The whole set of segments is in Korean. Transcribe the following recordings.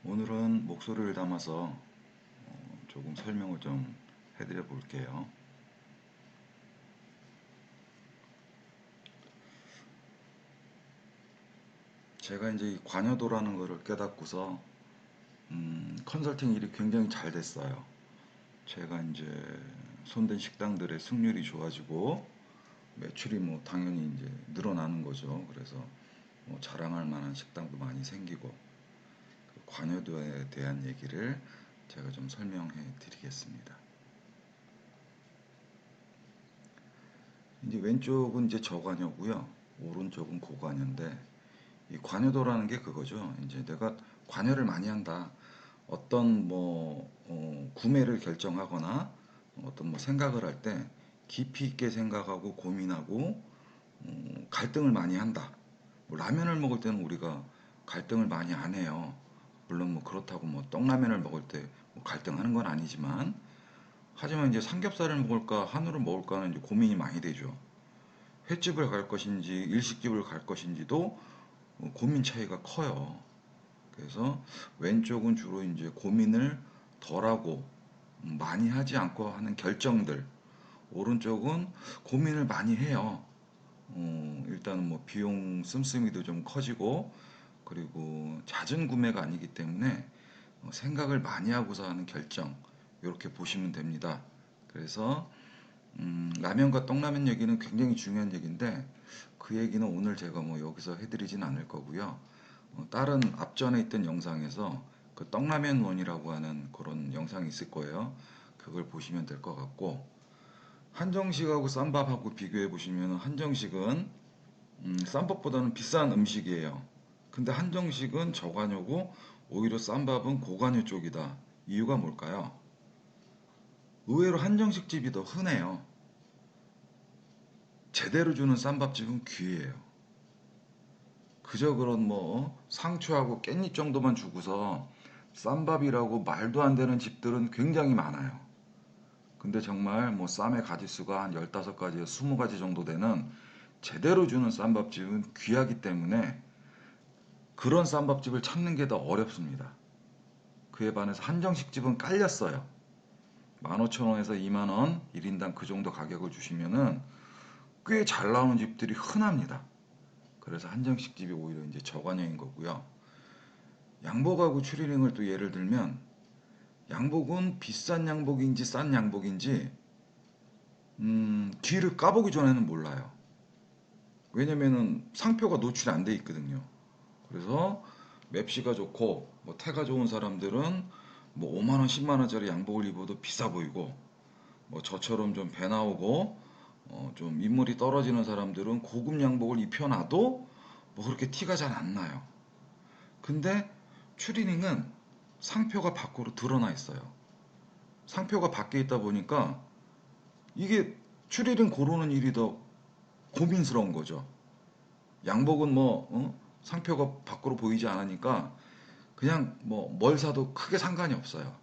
오늘은 목소리를 담아서 조금 설명을 좀 해드려 볼게요. 제가 이제 이 관여도라는 것을 깨닫고서 컨설팅 일이 굉장히 잘 됐어요. 제가 이제 손댄 식당들의 승률이 좋아지고 매출이 뭐 당연히 이제 늘어나는 거죠. 그래서 뭐 자랑할 만한 식당도 많이 생기고 그 관여도에 대한 얘기를 제가 좀 설명해 드리겠습니다. 이제 왼쪽은 이제 저관여고요. 오른쪽은 고관여인데 이 관여도라는 게 그거죠. 이제 내가 관여를 많이 한다. 어떤 뭐 구매를 결정하거나 어떤 뭐 생각을 할 때 깊이 있게 생각하고 고민하고 갈등을 많이 한다. 뭐 라면을 먹을 때는 우리가 갈등을 많이 안 해요. 물론 뭐 그렇다고 뭐 떡라면을 먹을 때뭐 갈등하는 건 아니지만 하지만 이제 삼겹살을 먹을까 한우를 먹을까는 이제 고민이 많이 되죠. 횟집을 갈 것인지 일식집을 갈 것인지도 고민 차이가 커요. 그래서 왼쪽은 주로 이제 고민을 덜하고 많이 하지 않고 하는 결정들. 오른쪽은 고민을 많이 해요. 일단은 뭐 비용 씀씀이도 좀 커지고 그리고 잦은 구매가 아니기 때문에 생각을 많이 하고서 하는 결정. 이렇게 보시면 됩니다. 그래서 라면과 떡라면 얘기는 굉장히 중요한 얘기인데 그 얘기는 오늘 제가 뭐 여기서 해드리진 않을 거고요. 다른 앞전에 있던 영상에서 그 떡라면원이라고 하는 그런 영상이 있을 거예요. 그걸 보시면 될 것 같고 한정식하고 쌈밥하고 비교해 보시면 한정식은 쌈밥보다는 비싼 음식이에요. 근데 한정식은 저관여고 오히려 쌈밥은 고관여 쪽이다. 이유가 뭘까요? 의외로 한정식 집이 더 흔해요. 제대로 주는 쌈밥집은 귀해요. 그저 그런 뭐 상추하고 깻잎 정도만 주고서 쌈밥이라고 말도 안 되는 집들은 굉장히 많아요. 근데 정말 뭐 쌈의 가지수가 한 15가지에서 20가지 정도 되는 제대로 주는 쌈밥집은 귀하기 때문에 그런 쌈밥집을 찾는 게 더 어렵습니다. 그에 반해서 한정식 집은 깔렸어요. 15,000원에서 20,000원 1인당 그 정도 가격을 주시면은 꽤 잘 나오는 집들이 흔합니다. 그래서 한정식 집이 오히려 이제 저관여인 거고요. 양복하고 추리닝을 또 예를 들면 양복은 비싼 양복인지 싼 양복인지 뒤를 까보기 전에는 몰라요. 왜냐면은 상표가 노출이 안 돼 있거든요. 그래서 맵시가 좋고 뭐 태가 좋은 사람들은 뭐 5만 원, 10만 원짜리 양복을 입어도 비싸 보이고 뭐 저처럼 좀 배 나오고 좀 인물이 떨어지는 사람들은 고급 양복을 입혀놔도 뭐 그렇게 티가 잘 안 나요. 근데 추리닝은 상표가 밖으로 드러나 있어요. 상표가 밖에 있다 보니까 이게 추리닝 고르는 일이 더 고민스러운 거죠. 양복은 뭐 상표가 밖으로 보이지 않으니까 그냥 뭐 뭘 사도 크게 상관이 없어요.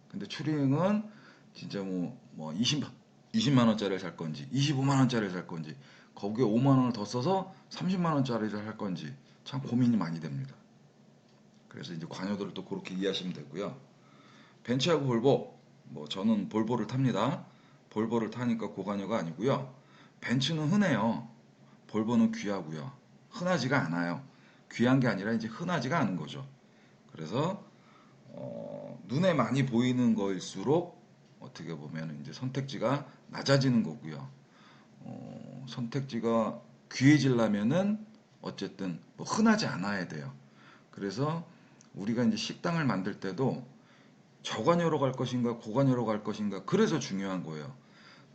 근데 추리닝은 진짜 뭐 20만 원짜리를 살 건지 25만 원짜리를 살 건지 거기에 5만 원을 더 써서 30만 원짜리를 할 건지 참 고민이 많이 됩니다. 그래서 이제 관여도를 또 그렇게 이해하시면 되고요. 벤츠하고 볼보, 뭐 저는 볼보를 탑니다. 볼보를 타니까 고관여가 아니고요. 벤츠는 흔해요. 볼보는 귀하고요. 흔하지가 않아요. 귀한 게 아니라 이제 흔하지가 않은 거죠. 그래서 눈에 많이 보이는 거일수록 어떻게 보면 이제 선택지가 낮아지는 거고요. 선택지가 귀해지려면은 어쨌든 뭐 흔하지 않아야 돼요. 그래서 우리가 이제 식당을 만들 때도 저관여로 갈 것인가 고관여로 갈 것인가 그래서 중요한 거예요.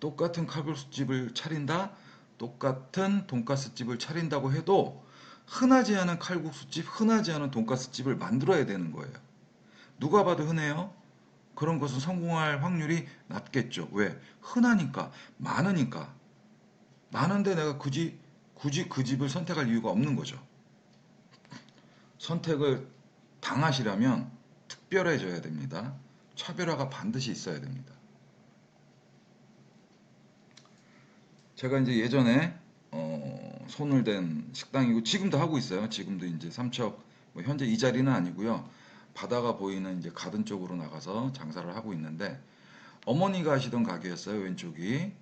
똑같은 칼국수집을 차린다, 똑같은 돈가스집을 차린다고 해도 흔하지 않은 칼국수집, 흔하지 않은 돈가스집을 만들어야 되는 거예요. 누가 봐도 흔해요? 그런 것은 성공할 확률이 낮겠죠. 왜? 흔하니까, 많으니까. 많은데 내가 굳이 그 집을 선택할 이유가 없는 거죠. 선택을 당하시려면 특별해져야 됩니다. 차별화가 반드시 있어야 됩니다. 제가 이제 예전에 손을 댄 식당이고 지금도 하고 있어요. 지금도 이제 삼척 뭐 현재 이 자리는 아니고요. 바다가 보이는 이제 가든 쪽으로 나가서 장사를 하고 있는데, 어머니가 하시던 가게였어요, 왼쪽이.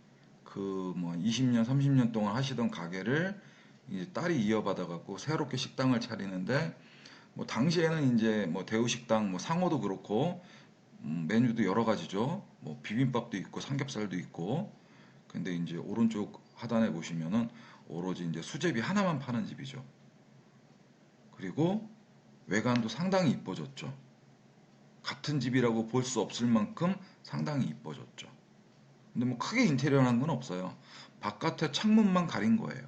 그 뭐 20년, 30년 동안 하시던 가게를 이제 딸이 이어받아 갖고 새롭게 식당을 차리는데, 뭐 당시에는 이제 뭐 대우식당 뭐 상호도 그렇고 메뉴도 여러 가지죠. 뭐 비빔밥도 있고 삼겹살도 있고. 근데 이제 오른쪽 하단에 보시면은 오로지 이제 수제비 하나만 파는 집이죠. 그리고 외관도 상당히 이뻐졌죠. 같은 집이라고 볼 수 없을 만큼 상당히 이뻐졌죠. 근데 뭐 크게 인테리어라는 건 없어요. 바깥에 창문만 가린 거예요.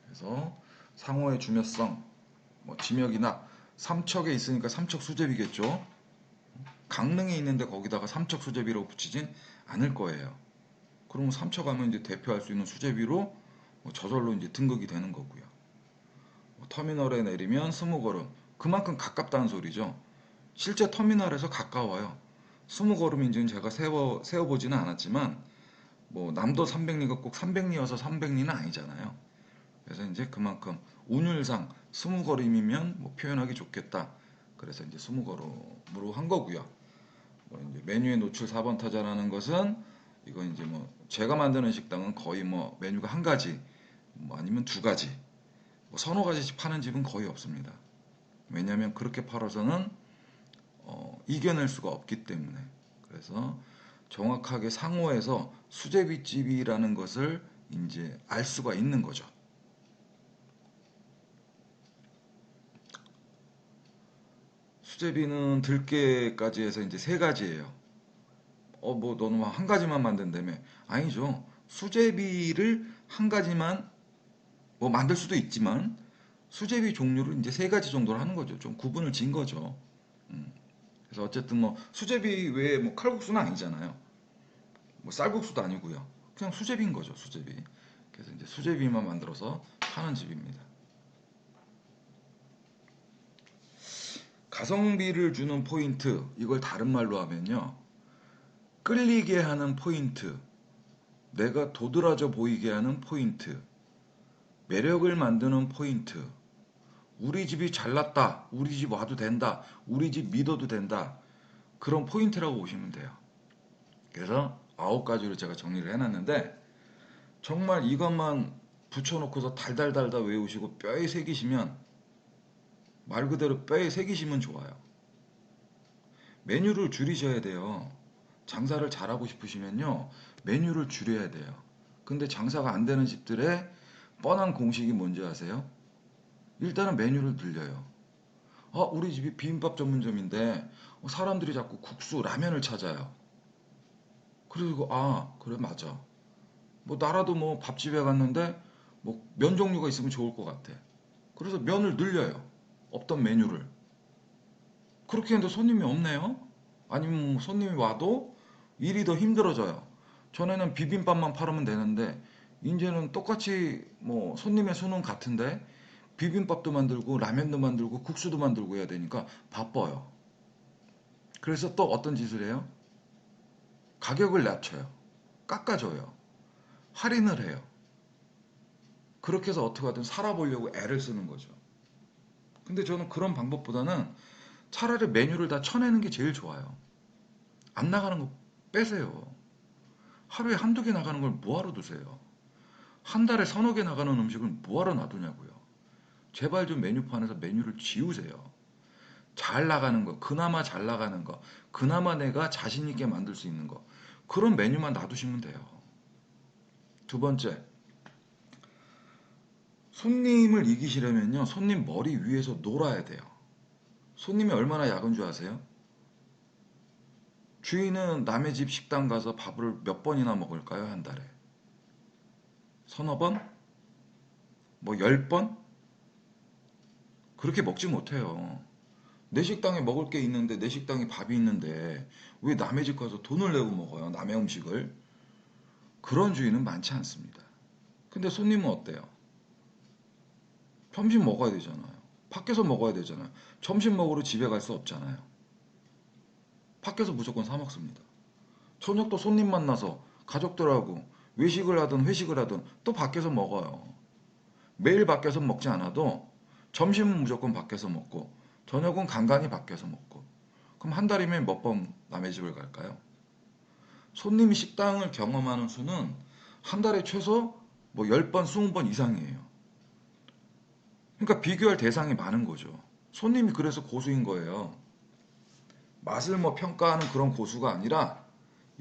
그래서 상호의 중요성, 뭐 지역이나 삼척에 있으니까 삼척 수제비겠죠. 강릉에 있는데 거기다가 삼척 수제비라고 붙이진 않을 거예요. 그러면 삼척 가면 이제 대표할 수 있는 수제비로 뭐 저절로 이제 등극이 되는 거고요. 뭐 터미널에 내리면 20걸음. 그만큼 가깝다는 소리죠. 실제 터미널에서 가까워요. 20걸음인지는 제가 세어보지는 않았지만, 뭐 남도 300리가 꼭 300리여서 300리는 아니잖아요. 그래서 이제 그만큼 운율상 20걸음이면 뭐 표현하기 좋겠다. 그래서 이제 20걸음으로 한 거고요. 뭐 이제 메뉴의 노출 4번 타자라는 것은, 이건 이제 뭐 제가 만드는 식당은 거의 뭐 메뉴가 한 가지, 뭐 아니면 두 가지, 뭐 서너 가지씩 파는 집은 거의 없습니다. 왜냐하면 그렇게 팔아서는 이겨낼 수가 없기 때문에. 그래서 정확하게 상호에서 수제비집이라는 것을 이제 알 수가 있는 거죠. 수제비는 들깨까지 해서 이제 세 가지예요. 뭐 너는 한 가지만 만든다며? 아니죠. 수제비를 한 가지만 뭐 만들 수도 있지만, 수제비 종류를 이제 세 가지 정도로 하는 거죠. 좀 구분을 지은 거죠. 음. 그래서 어쨌든 뭐 수제비 외에 뭐 칼국수는 아니잖아요. 뭐 쌀국수도 아니고요. 그냥 수제비인 거죠, 수제비. 그래서 이제 수제비만 만들어서 파는 집입니다. 가성비를 주는 포인트, 이걸 다른 말로 하면요, 끌리게 하는 포인트, 내가 도드라져 보이게 하는 포인트, 매력을 만드는 포인트, 우리 집이 잘났다, 우리 집 와도 된다, 우리 집 믿어도 된다, 그런 포인트라고 보시면 돼요. 그래서 9가지로 제가 정리를 해놨는데, 정말 이것만 붙여놓고서 달달달달 외우시고 뼈에 새기시면, 말 그대로 뼈에 새기시면 좋아요. 메뉴를 줄이셔야 돼요. 장사를 잘하고 싶으시면요, 메뉴를 줄여야 돼요. 근데 장사가 안 되는 집들의 뻔한 공식이 뭔지 아세요? 일단은 메뉴를 늘려요. 우리 집이 비빔밥 전문점인데 사람들이 자꾸 국수, 라면을 찾아요. 그리고 그래 맞아. 뭐 나라도 뭐 밥집에 갔는데 뭐 면 종류가 있으면 좋을 것 같아. 그래서 면을 늘려요. 없던 메뉴를. 그렇게 했는데 손님이 없네요. 아니면 뭐 손님이 와도 일이 더 힘들어져요. 전에는 비빔밥만 팔으면 되는데 이제는 똑같이 뭐 손님의 수는 같은데 비빔밥도 만들고 라면도 만들고 국수도 만들고 해야 되니까 바빠요. 그래서 또 어떤 짓을 해요? 가격을 낮춰요. 깎아줘요. 할인을 해요. 그렇게 해서 어떻게 하든 살아보려고 애를 쓰는 거죠. 근데 저는 그런 방법보다는 차라리 메뉴를 다 쳐내는 게 제일 좋아요. 안 나가는 거 빼세요. 하루에 한두 개 나가는 걸 뭐하러 두세요? 한 달에 서너 개 나가는 음식을 뭐하러 놔두냐고요. 제발 좀 메뉴판에서 메뉴를 지우세요. 잘 나가는 거, 그나마 잘 나가는 거, 그나마 내가 자신 있게 만들 수 있는 거, 그런 메뉴만 놔두시면 돼요. 두 번째, 손님을 이기시려면요, 손님 머리 위에서 놀아야 돼요. 손님이 얼마나 약은 줄 아세요? 주인은 남의 집 식당 가서 밥을 몇 번이나 먹을까요, 한 달에? 서너 번? 뭐 10번? 그렇게 먹지 못해요. 내 식당에 먹을 게 있는데, 내 식당에 밥이 있는데 왜 남의 집 가서 돈을 내고 먹어요, 남의 음식을? 그런 주인은 많지 않습니다. 근데 손님은 어때요? 점심 먹어야 되잖아요. 밖에서 먹어야 되잖아요. 점심 먹으러 집에 갈 수 없잖아요. 밖에서 무조건 사 먹습니다. 저녁도 손님 만나서 가족들하고 외식을 하든 회식을 하든 또 밖에서 먹어요. 매일 밖에서 먹지 않아도 점심은 무조건 밖에서 먹고, 저녁은 간간히 밖에서 먹고. 그럼 한 달이면 몇 번 남의 집을 갈까요? 손님이 식당을 경험하는 수는 한 달에 최소 뭐 10번, 20번 이상이에요. 그러니까 비교할 대상이 많은 거죠. 손님이 그래서 고수인 거예요. 맛을 뭐 평가하는 그런 고수가 아니라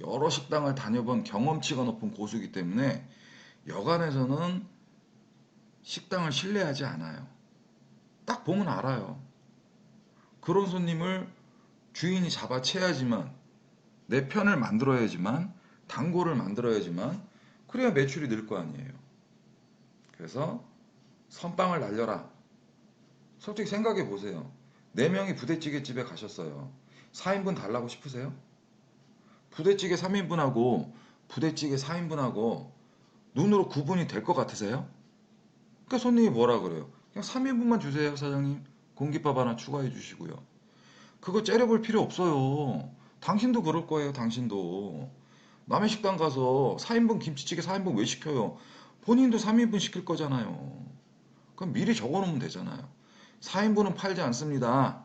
여러 식당을 다녀본 경험치가 높은 고수이기 때문에 여간에서는 식당을 신뢰하지 않아요. 딱 보면 알아요. 그런 손님을 주인이 잡아채야지만, 내 편을 만들어야지만, 단골을 만들어야지만 그래야 매출이 늘 거 아니에요. 그래서 선빵을 날려라. 솔직히 생각해 보세요. 4명이 부대찌개 집에 가셨어요. 4인분 달라고 싶으세요? 부대찌개 3인분하고 부대찌개 4인분하고 눈으로 구분이 될 것 같으세요? 그러니까 손님이 뭐라 그래요? 그냥 3인분만 주세요, 사장님. 공깃밥 하나 추가해 주시고요. 그거 째려볼 필요 없어요. 당신도 그럴 거예요, 당신도. 남의 식당 가서 4인분 김치찌개 4인분 왜 시켜요? 본인도 3인분 시킬 거잖아요. 그럼 미리 적어 놓으면 되잖아요. 4인분은 팔지 않습니다.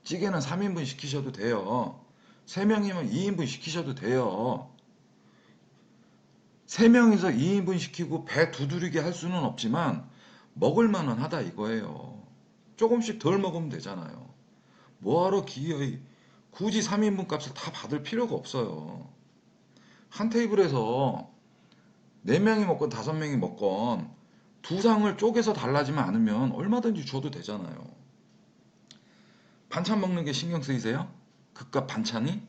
찌개는 3인분 시키셔도 돼요. 3명이면 2인분 시키셔도 돼요. 3명이서 2인분 시키고 배 두드리게 할 수는 없지만 먹을 만은 하다 이거예요. 조금씩 덜 먹으면 되잖아요. 뭐하러 기어이 굳이 3인분 값을 다 받을 필요가 없어요. 한 테이블에서 4명이 먹건 5명이 먹건 두 상을 쪼개서 달라지면 않으면 얼마든지 줘도 되잖아요. 반찬 먹는 게 신경 쓰이세요? 그깟 반찬이?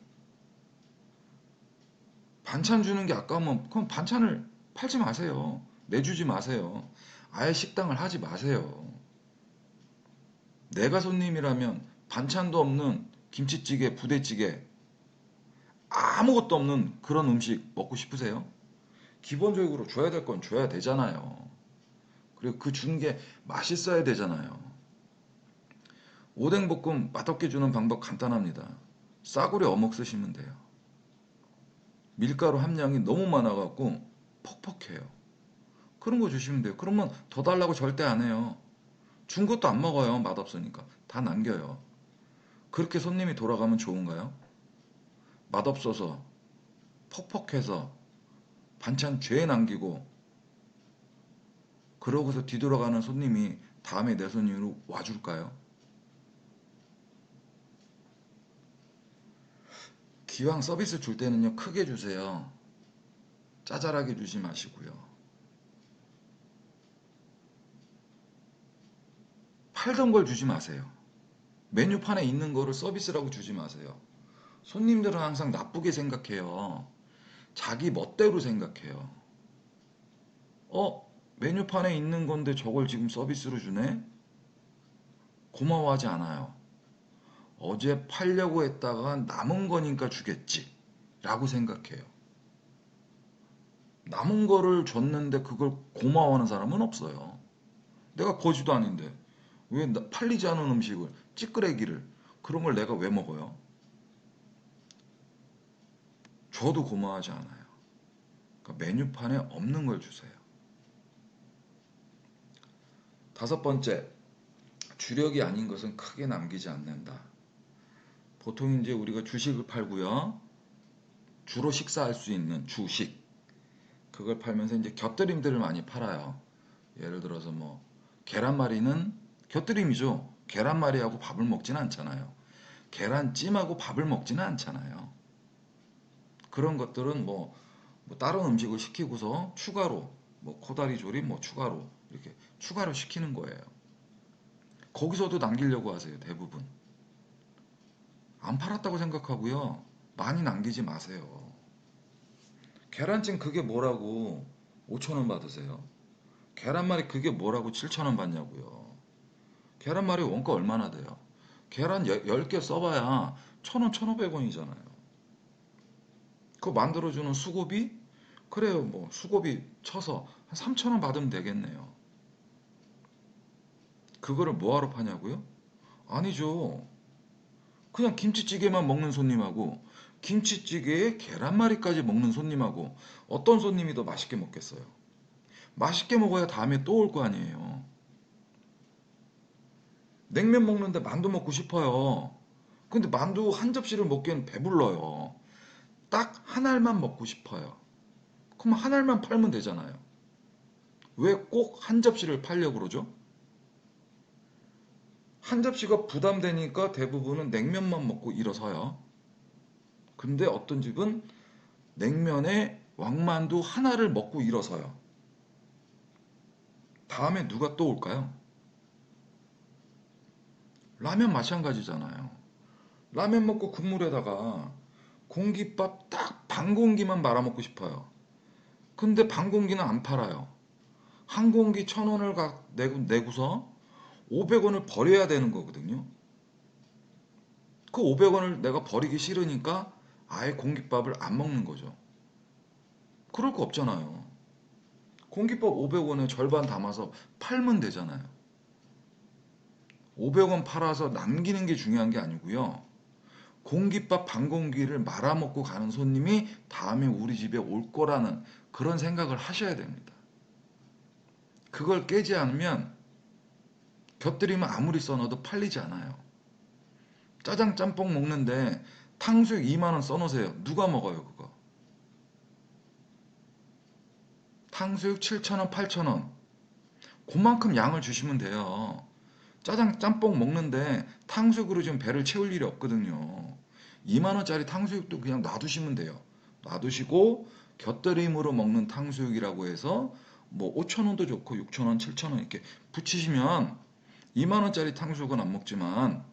반찬 주는 게 아까우면 그럼 반찬을 팔지 마세요. 내주지 마세요. 아예 식당을 하지 마세요. 내가 손님이라면 반찬도 없는 김치찌개, 부대찌개, 아무것도 없는 그런 음식 먹고 싶으세요? 기본적으로 줘야 될 건 줘야 되잖아요. 그리고 그 준 게 맛있어야 되잖아요. 오뎅볶음 맛없게 주는 방법 간단합니다. 싸구려 어묵 쓰시면 돼요. 밀가루 함량이 너무 많아갖고 퍽퍽해요. 그런 거 주시면 돼요. 그러면 더 달라고 절대 안 해요. 준 것도 안 먹어요. 맛없으니까. 다 남겨요. 그렇게 손님이 돌아가면 좋은가요? 맛없어서, 퍽퍽해서, 반찬 죄 남기고, 그러고서 뒤돌아가는 손님이 다음에 내 손님으로 와줄까요? 기왕 서비스 줄 때는요, 크게 주세요. 짜잘하게 주지 마시고요. 팔던 걸 주지 마세요. 메뉴판에 있는 거를 서비스라고 주지 마세요. 손님들은 항상 나쁘게 생각해요. 자기 멋대로 생각해요. 메뉴판에 있는 건데 저걸 지금 서비스로 주네? 고마워하지 않아요. 어제 팔려고 했다가 남은 거니까 주겠지. 라고 생각해요. 남은 거를 줬는데 그걸 고마워하는 사람은 없어요. 내가 거지도 아닌데. 왜 팔리지 않은 음식을, 찌끄레기를, 그런 걸 내가 왜 먹어요? 줘도 고마워하지 않아요. 그러니까 메뉴판에 없는 걸 주세요. 5번째, 주력이 아닌 것은 크게 남기지 않는다. 보통 이제 우리가 주식을 팔고요. 주로 식사할 수 있는 주식. 그걸 팔면서 이제 곁들임들을 많이 팔아요. 예를 들어서 뭐 계란말이는 곁들임이죠. 계란말이하고 밥을 먹지는 않잖아요. 계란찜하고 밥을 먹지는 않잖아요. 그런 것들은 뭐 다른 음식을 시키고서 추가로 뭐 코다리 조림 뭐 추가로 이렇게 추가로 시키는 거예요. 거기서도 남기려고 하세요, 대부분. 안 팔았다고 생각하고요. 많이 남기지 마세요. 계란찜 그게 뭐라고 5,000원 받으세요? 계란말이 그게 뭐라고 7,000원 받냐고요. 계란말이 원가 얼마나 돼요? 계란 10개 써봐야 1,000원, 1,500원이잖아요. 그거 만들어주는 수고비? 그래요, 뭐 수고비 쳐서 한 3,000원 받으면 되겠네요. 그거를 뭐하러 파냐고요? 아니죠. 그냥 김치찌개만 먹는 손님하고 김치찌개에 계란말이까지 먹는 손님하고 어떤 손님이 더 맛있게 먹겠어요? 맛있게 먹어야 다음에 또 올 거 아니에요. 냉면 먹는데 만두 먹고 싶어요. 근데 만두 한 접시를 먹기엔 배불러요. 딱 한 알만 먹고 싶어요. 그럼 한 알만 팔면 되잖아요. 왜 꼭 한 접시를 팔려고 그러죠? 한 접시가 부담되니까 대부분은 냉면만 먹고 일어서요. 근데 어떤 집은 냉면에 왕만두 하나를 먹고 일어서요. 다음에 누가 또 올까요? 라면 마찬가지잖아요. 라면 먹고 국물에다가 공깃밥 딱 반 공기만 말아먹고 싶어요. 근데 반 공기는 안 팔아요. 한 공기 1,000원을 내고서 500원을 버려야 되는 거거든요. 그 500원을 내가 버리기 싫으니까 아예 공깃밥을 안 먹는 거죠. 그럴 거 없잖아요. 공깃밥 500원에 절반 담아서 팔면 되잖아요. 500원 팔아서 남기는 게 중요한 게 아니고요. 공깃밥 반 공기를 말아먹고 가는 손님이 다음에 우리 집에 올 거라는 그런 생각을 하셔야 됩니다. 그걸 깨지 않으면 곁들이면 아무리 써놔도 팔리지 않아요. 짜장 짬뽕 먹는데 탕수육 2만 원 써놓으세요. 누가 먹어요 그거? 탕수육 7,000원, 8,000원. 그만큼 양을 주시면 돼요. 짜장 짬뽕 먹는데 탕수육으로 지금 배를 채울 일이 없거든요. 2만 원짜리 탕수육도 그냥 놔두시면 돼요. 놔두시고 곁들임으로 먹는 탕수육이라고 해서 뭐 5천 원도 좋고 6천 원, 7천 원 이렇게 붙이시면 2만 원짜리 탕수육은 안 먹지만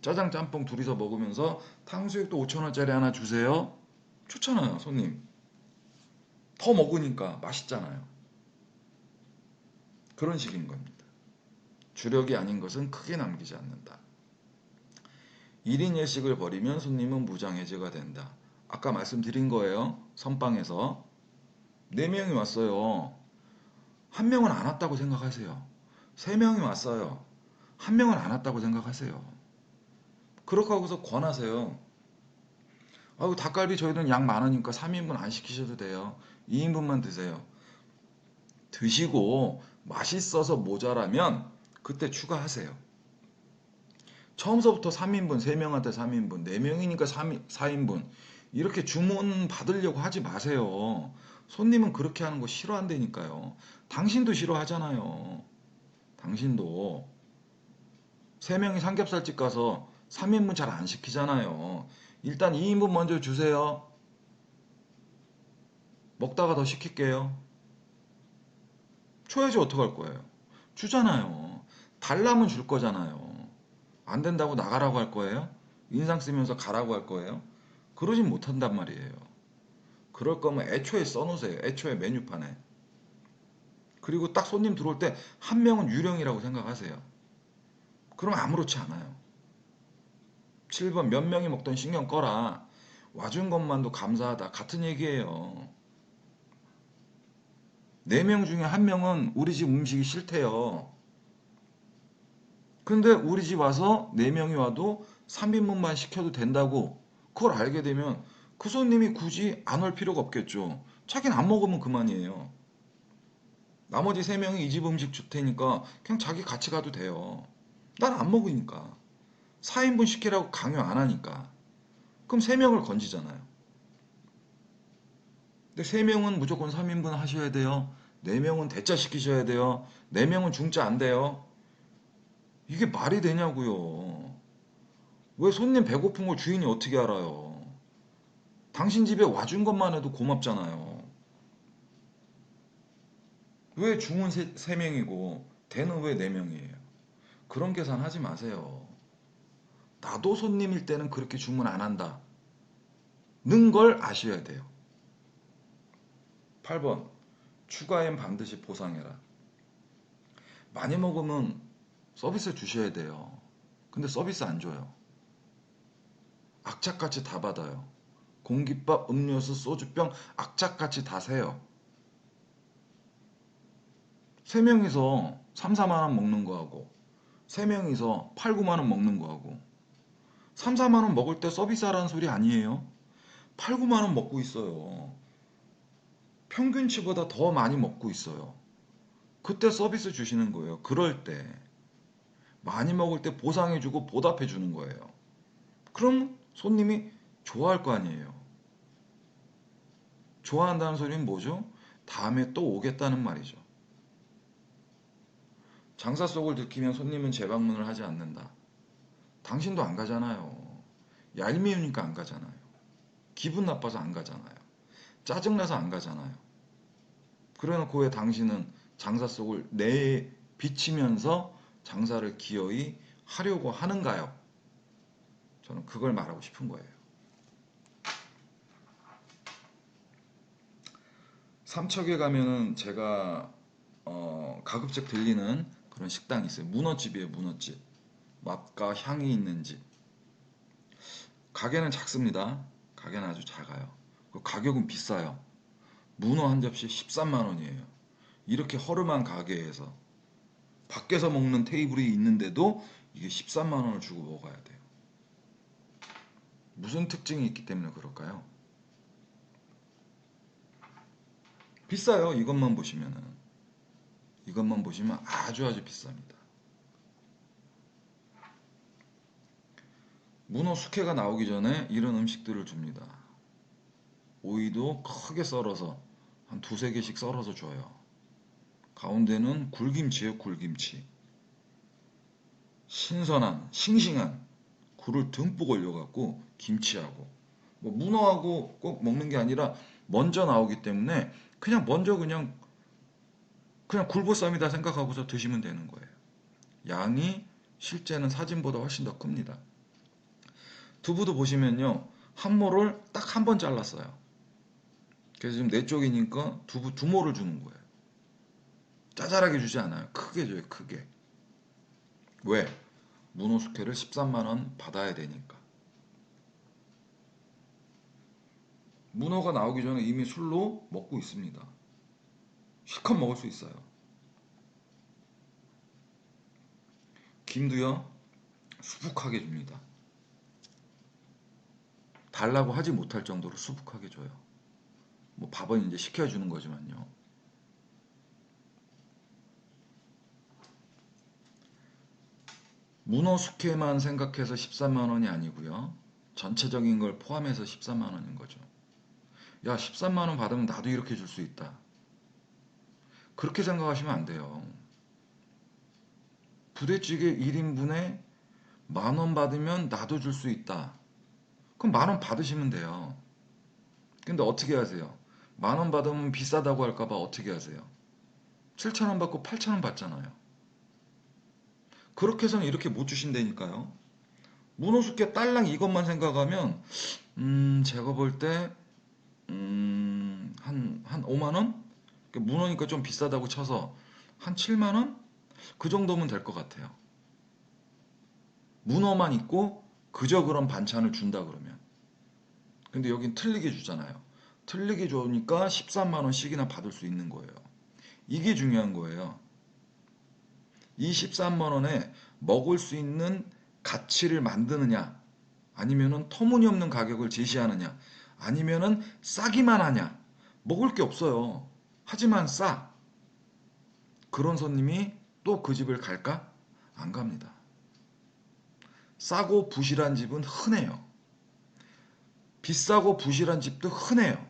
짜장 짬뽕 둘이서 먹으면서 탕수육도 5천 원짜리 하나 주세요. 좋잖아요, 손님. 더 먹으니까 맛있잖아요. 그런 식인 겁니다. 주력이 아닌 것은 크게 남기지 않는다. 1인 예식을 벌이면 손님은 무장해제가 된다. 아까 말씀드린 거예요. 선빵에서. 4명이 왔어요. 한 명은 안 왔다고 생각하세요. 3명이 왔어요. 한 명은 안 왔다고 생각하세요. 그렇게 하고서 권하세요. 아유, 닭갈비 저희는 양 많으니까 3인분 안 시키셔도 돼요. 2인분만 드세요. 드시고 맛있어서 모자라면 그때 추가하세요. 처음서부터 3인분, 3명한테 3인분, 4명이니까 4인분 이렇게 주문 받으려고 하지 마세요. 손님은 그렇게 하는 거 싫어한다니까요. 당신도 싫어하잖아요. 당신도 3명이 삼겹살집 가서 3인분 잘 안 시키잖아요. 일단 2인분 먼저 주세요. 먹다가 더 시킬게요. 줘야지 어떡할 거예요. 주잖아요. 달라면 줄 거잖아요. 안 된다고 나가라고 할 거예요? 인상 쓰면서 가라고 할 거예요? 그러진 못한단 말이에요. 그럴 거면 애초에 써놓으세요. 애초에 메뉴판에. 그리고 딱 손님 들어올 때 한 명은 유령이라고 생각하세요. 그럼 아무렇지 않아요. 7번 몇 명이 먹던 신경 꺼라. 와준 것만도 감사하다. 같은 얘기예요. 4명 중에 1명은 우리 집 음식이 싫대요. 근데 우리 집 와서 4명이 와도 3인분만 시켜도 된다고 그걸 알게 되면 그 손님이 굳이 안 올 필요가 없겠죠. 자기는 안 먹으면 그만이에요. 나머지 3명이 이 집 음식 줄 테니까 그냥 자기 같이 가도 돼요. 난 안 먹으니까. 4인분 시키라고 강요 안 하니까. 그럼 3명을 건지잖아요. 근데 3명은 무조건 3인분 하셔야 돼요. 4명은 대짜 시키셔야 돼요. 4명은 중짜 안 돼요. 이게 말이 되냐고요. 왜 손님 배고픈 걸 주인이 어떻게 알아요? 당신 집에 와준 것만 해도 고맙잖아요. 왜 중은 3명이고 대는 왜 4명이에요? 그런 계산 하지 마세요. 나도 손님일 때는 그렇게 주문 안 한다. 는 걸 아셔야 돼요. 8번. 추가엔 반드시 보상해라. 많이 먹으면 서비스 주셔야 돼요. 근데 서비스 안 줘요. 악착같이 다 받아요. 공깃밥, 음료수, 소주병 악착같이 다 세요. 3명이서 3, 4만 원 먹는 거하고 3명이서 8, 9만 원 먹는 거하고 3, 4만 원 먹을 때 서비스 하라는 소리 아니에요? 8, 9만 원 먹고 있어요. 평균치보다 더 많이 먹고 있어요. 그때 서비스 주시는 거예요. 그럴 때. 많이 먹을 때 보상해주고 보답해주는 거예요. 그럼 손님이 좋아할 거 아니에요. 좋아한다는 소리는 뭐죠? 다음에 또 오겠다는 말이죠. 장사 속을 들키면 손님은 재방문을 하지 않는다. 당신도 안 가잖아요. 얄미우니까 안 가잖아요. 기분 나빠서 안 가잖아요. 짜증나서 안 가잖아요. 그래놓고 왜 당신은 장사 속을 내비치면서 장사를 기어이 하려고 하는가요? 저는 그걸 말하고 싶은 거예요. 삼척에 가면은 제가 가급적 들리는 그런 식당이 있어요. 문어집이에요, 문어집. 맛과 향이 있는 집. 가게는 작습니다. 가게는 아주 작아요. 가격은 비싸요. 문어 한 접시 13만 원이에요. 이렇게 허름한 가게에서 밖에서 먹는 테이블이 있는데도 이게 13만 원을 주고 먹어야 돼요. 무슨 특징이 있기 때문에 그럴까요? 비싸요. 이것만 보시면 아주 비쌉니다. 문어 숙회가 나오기 전에 이런 음식들을 줍니다. 오이도 크게 썰어서 한 두세 개씩 썰어서 줘요. 가운데는 굴김치예요, 굴김치. 신선한, 싱싱한 굴을 듬뿍 올려갖고 김치하고 뭐 문어하고 꼭 먹는 게 아니라 먼저 나오기 때문에 그냥 굴보쌈이다 생각하고서 드시면 되는 거예요. 양이 실제는 사진보다 훨씬 더 큽니다. 두부도 보시면요, 한 모를 딱 한 번 잘랐어요. 그래서 지금 네 쪽이니까 두부 두 모를 주는 거예요. 짜잘하게 주지 않아요. 크게 줘요, 크게. 왜? 문어 숙회를 13만 원 받아야 되니까. 문어가 나오기 전에 이미 술로 먹고 있습니다. 실컷 먹을 수 있어요. 김도요, 수북하게 줍니다. 달라고 하지 못할 정도로 수북하게 줘요. 뭐 밥은 이제 시켜주는 거지만요. 문어 숙회만 생각해서 13만 원이 아니고요. 전체적인 걸 포함해서 13만 원인 거죠. 야, 13만 원 받으면 나도 이렇게 줄 수 있다. 그렇게 생각하시면 안 돼요. 부대찌개 1인분에 만 원 받으면 나도 줄 수 있다. 그럼 만 원 받으시면 돼요. 근데 어떻게 하세요? 만 원 받으면 비싸다고 할까봐 어떻게 하세요? 7천 원 받고 8천 원 받잖아요. 그렇게 해서는 이렇게 못 주신다니까요. 문어숙회 딸랑 이것만 생각하면 제가 볼 때 한 5만 원? 문어니까 좀 비싸다고 쳐서 한 7만 원? 그 정도면 될 것 같아요. 문어만 있고 그저 그런 반찬을 준다 그러면. 근데 여긴 틀리게 주잖아요. 틀리게 주니까 13만 원씩이나 받을 수 있는 거예요. 이게 중요한 거예요. 이 13만 원에 먹을 수 있는 가치를 만드느냐, 아니면은 터무니없는 가격을 제시하느냐, 아니면은 싸기만 하냐. 먹을 게 없어요. 하지만 싸. 그런 손님이 또 그 집을 갈까? 안 갑니다. 싸고 부실한 집은 흔해요. 비싸고 부실한 집도 흔해요.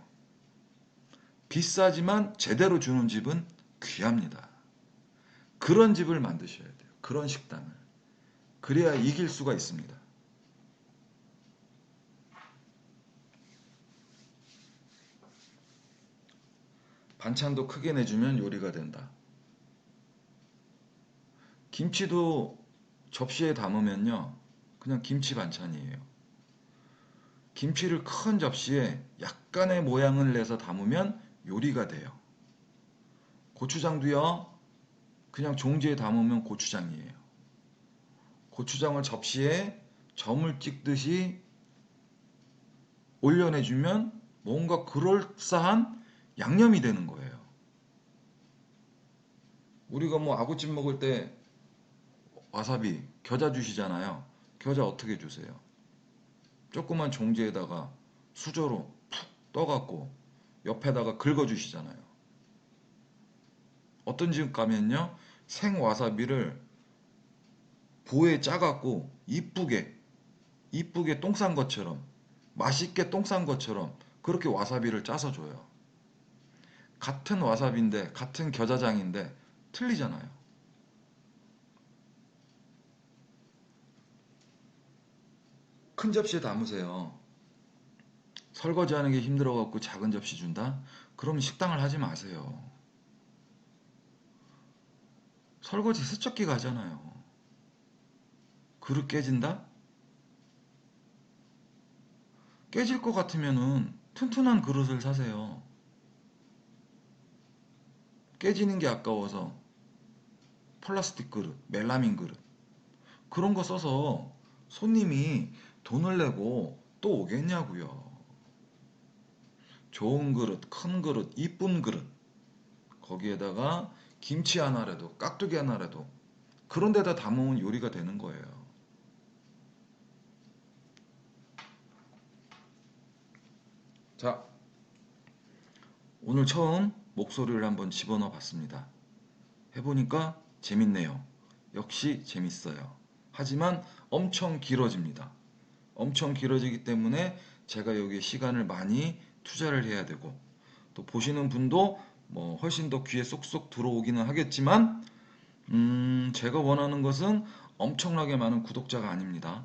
비싸지만 제대로 주는 집은 귀합니다. 그런 집을 만드셔야 돼요. 그런 식당을. 그래야 이길 수가 있습니다. 반찬도 크게 내주면 요리가 된다. 김치도 접시에 담으면요, 그냥 김치 반찬이에요. 김치를 큰 접시에 약간의 모양을 내서 담으면 요리가 돼요. 고추장도요, 그냥 종지에 담으면 고추장이에요. 고추장을 접시에 점을 찍듯이 올려내주면 뭔가 그럴싸한 양념이 되는 거예요. 우리가 뭐 아구찜 먹을 때 와사비, 겨자 주시잖아요. 겨자 어떻게 주세요? 조그만 종지에다가 수저로 푹 떠갖고 옆에다가 긁어주시잖아요. 어떤 집 가면요, 생 와사비를 보에 짜갖고 이쁘게 똥 싼 것처럼 맛있게 똥 싼 것처럼 그렇게 와사비를 짜서 줘요. 같은 와사비인데 같은 겨자장인데 틀리잖아요. 큰 접시에 담으세요. 설거지하는 게 힘들어갖고 작은 접시 준다? 그럼 식당을 하지 마세요. 설거지 세척기가 하잖아요. 그릇 깨진다? 깨질 것 같으면은 튼튼한 그릇을 사세요. 깨지는 게 아까워서 플라스틱 그릇, 멜라민 그릇 그런 거 써서 손님이 돈을 내고 또 오겠냐고요. 좋은 그릇, 큰 그릇, 이쁜 그릇 거기에다가 김치 하나라도 깍두기 하나라도 그런 데다 담으면 요리가 되는 거예요. 자, 오늘 처음 목소리를 한번 집어넣어 봤습니다. 해보니까 재밌네요. 역시 재밌어요. 하지만 엄청 길어집니다. 엄청 길어지기 때문에 제가 여기에 시간을 많이 투자를 해야 되고 또 보시는 분도 뭐 훨씬 더 귀에 쏙쏙 들어오기는 하겠지만 제가 원하는 것은 엄청나게 많은 구독자가 아닙니다.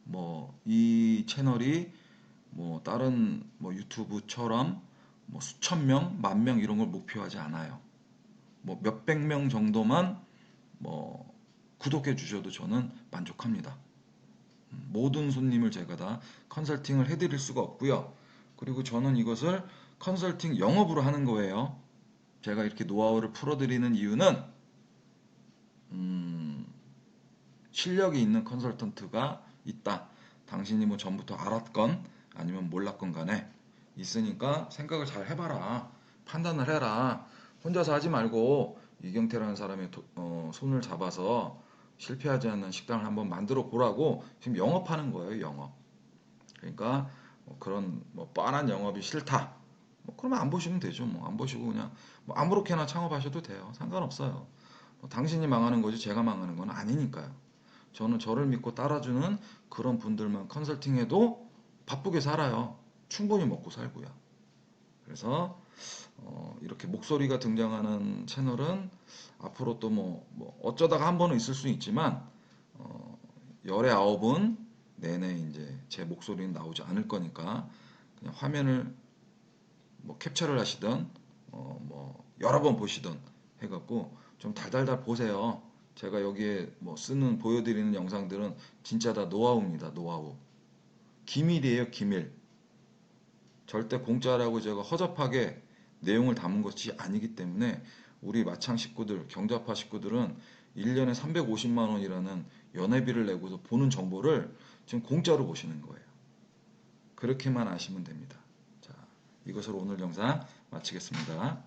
뭐 이 채널이 뭐 다른 뭐 유튜브처럼 뭐 수천 명, 만 명 이런 걸 목표하지 않아요. 뭐 몇백 명 정도만 뭐 구독해 주셔도 저는 만족합니다. 모든 손님을 제가 다 컨설팅을 해드릴 수가 없고요. 그리고 저는 이것을 컨설팅 영업으로 하는 거예요. 제가 이렇게 노하우를 풀어드리는 이유는 음, 실력이 있는 컨설턴트가 있다. 당신이 뭐 전부터 알았건 아니면 몰랐건 간에 있으니까 생각을 잘 해봐라. 판단을 해라. 혼자서 하지 말고 이경태라는 사람의 손을 잡아서 실패하지 않는 식당을 한번 만들어 보라고 지금 영업하는 거예요, 영업. 그러니까 뭐 그런 뭐 뻔한 영업이 싫다. 뭐 그러면 안 보시면 되죠. 뭐 안 보시고 그냥 뭐 아무렇게나 창업하셔도 돼요. 상관없어요. 뭐 당신이 망하는 거지 제가 망하는 건 아니니까요. 저는 저를 믿고 따라주는 그런 분들만 컨설팅해도 바쁘게 살아요. 충분히 먹고 살고요. 그래서 이렇게 목소리가 등장하는 채널은 앞으로 또 뭐 어쩌다가 한 번은 있을 수 있지만 열의 아홉은 내내 이제 제 목소리는 나오지 않을 거니까 그냥 화면을 뭐 캡처를 하시던 뭐 여러 번 보시던 해갖고 좀 달달달 보세요. 제가 여기에 뭐 쓰는 보여드리는 영상들은 진짜 다 노하우입니다. 노하우. 기밀이에요, 기밀. 절대 공짜라고 제가 허접하게 내용을 담은 것이 아니기 때문에 우리 마창 식구들, 경자파 식구들은 1년에 350만 원이라는 연회비를 내고서 보는 정보를 지금 공짜로 보시는 거예요. 그렇게만 아시면 됩니다. 자, 이것으로 오늘 영상 마치겠습니다.